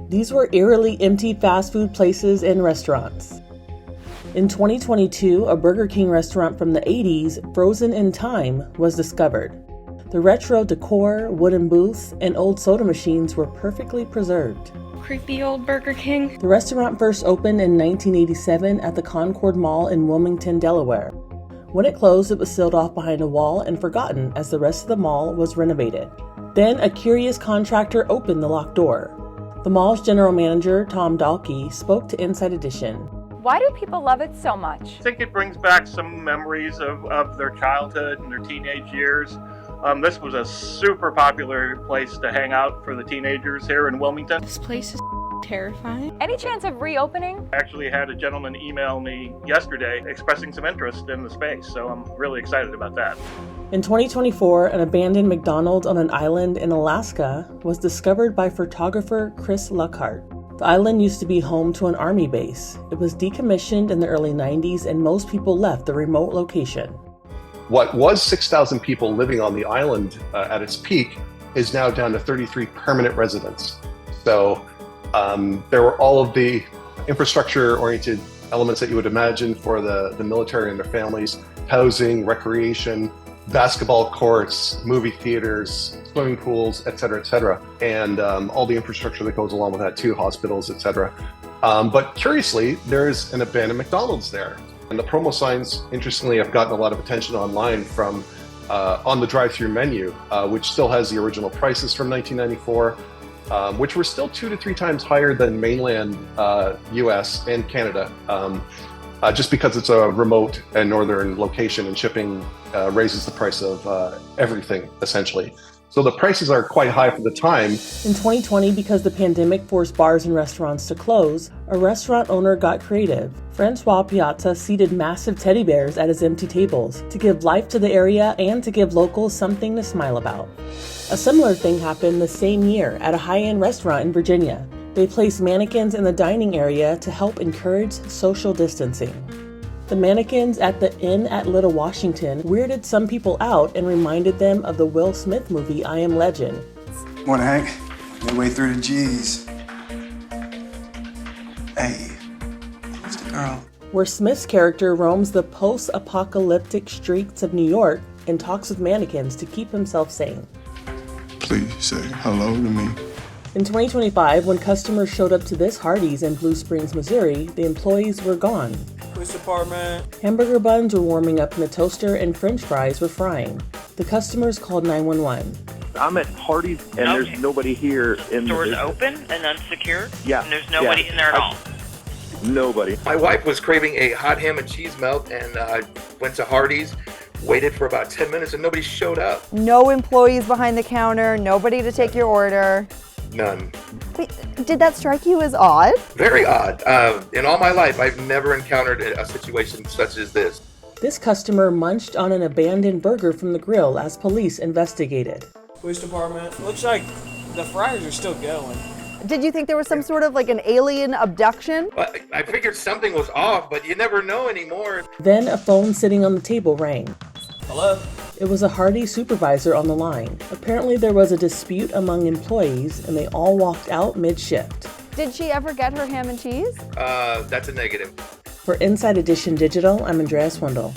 These were eerily empty fast food places and restaurants. In 2022, a Burger King restaurant from the 80s, frozen in time, was discovered. The retro decor, wooden booths, and old soda machines were perfectly preserved. Creepy old Burger King. The restaurant first opened in 1987 at the Concord Mall in Wilmington, Delaware. When it closed, it was sealed off behind a wall and forgotten as the rest of the mall was renovated. Then a curious contractor opened the locked door. The mall's general manager, Tom Dalkey, spoke to Inside Edition. Why do people love it so much? I think it brings back some memories of their childhood and their teenage years. This was a super popular place to hang out for the teenagers here in Wilmington. This place is terrifying. Any chance of reopening? I actually had a gentleman email me yesterday expressing some interest in the space, so I'm really excited about that. In 2024, an abandoned McDonald on an island in Alaska was discovered by photographer Chris Luckhart. The island used to be home to an army base. It was decommissioned in the early 90s and most people left the remote location. What was 6,000 people living on the island at its peak is now down to 33 permanent residents. So there were all of the infrastructure-oriented elements that you would imagine for the military and their families: housing, recreation, basketball courts, movie theaters, swimming pools, et cetera, and all the infrastructure that goes along with that too, hospitals, et cetera. But curiously, there's an abandoned McDonald's there. And the promo signs, interestingly, have gotten a lot of attention online from on the drive-through menu, which still has the original prices from 1994, which were still 2 to 3 times higher than mainland US and Canada, just because it's a remote and northern location, and shipping raises the price of everything, essentially. So the prices are quite high for the time. In 2020, because the pandemic forced bars and restaurants to close, a restaurant owner got creative. Francois Piazza seated massive teddy bears at his empty tables to give life to the area and to give locals something to smile about. A similar thing happened the same year at a high-end restaurant in Virginia. They placed mannequins in the dining area to help encourage social distancing. The mannequins at the Inn at Little Washington weirded some people out and reminded them of the Will Smith movie I Am Legend. Morning, Hank. Midway through the G's. Hey, who's the girl? Where Smith's character roams the post-apocalyptic streets of New York and talks with mannequins to keep himself sane. Please say hello to me. In 2025, when customers showed up to this Hardee's in Blue Springs, Missouri, the employees were gone. Police department. Hamburger buns were warming up in the toaster and French fries were frying. The customers called 911. I'm at Hardee's and there's nobody here in the Doors business. open and unsecured? Yeah. And there's nobody in there at all? Nobody. My wife was craving a hot ham and cheese melt and went to Hardee's, waited for about 10 minutes and nobody showed up. No employees behind the counter, nobody to take your order. None. Wait, did that strike you as odd? Very odd. In all my life, I've never encountered a situation such as this. This customer munched on an abandoned burger from the grill as police investigated. Police department. Looks like the fryers are still going. Did you think there was some sort of like an alien abduction? Well, I figured something was off, but you never know anymore. Then a phone sitting on the table rang. Hello? It was a Hardee supervisor on the line. Apparently there was a dispute among employees and they all walked out mid-shift. Did she ever get her ham and cheese? That's a negative. For Inside Edition Digital, I'm Andrea Swindall.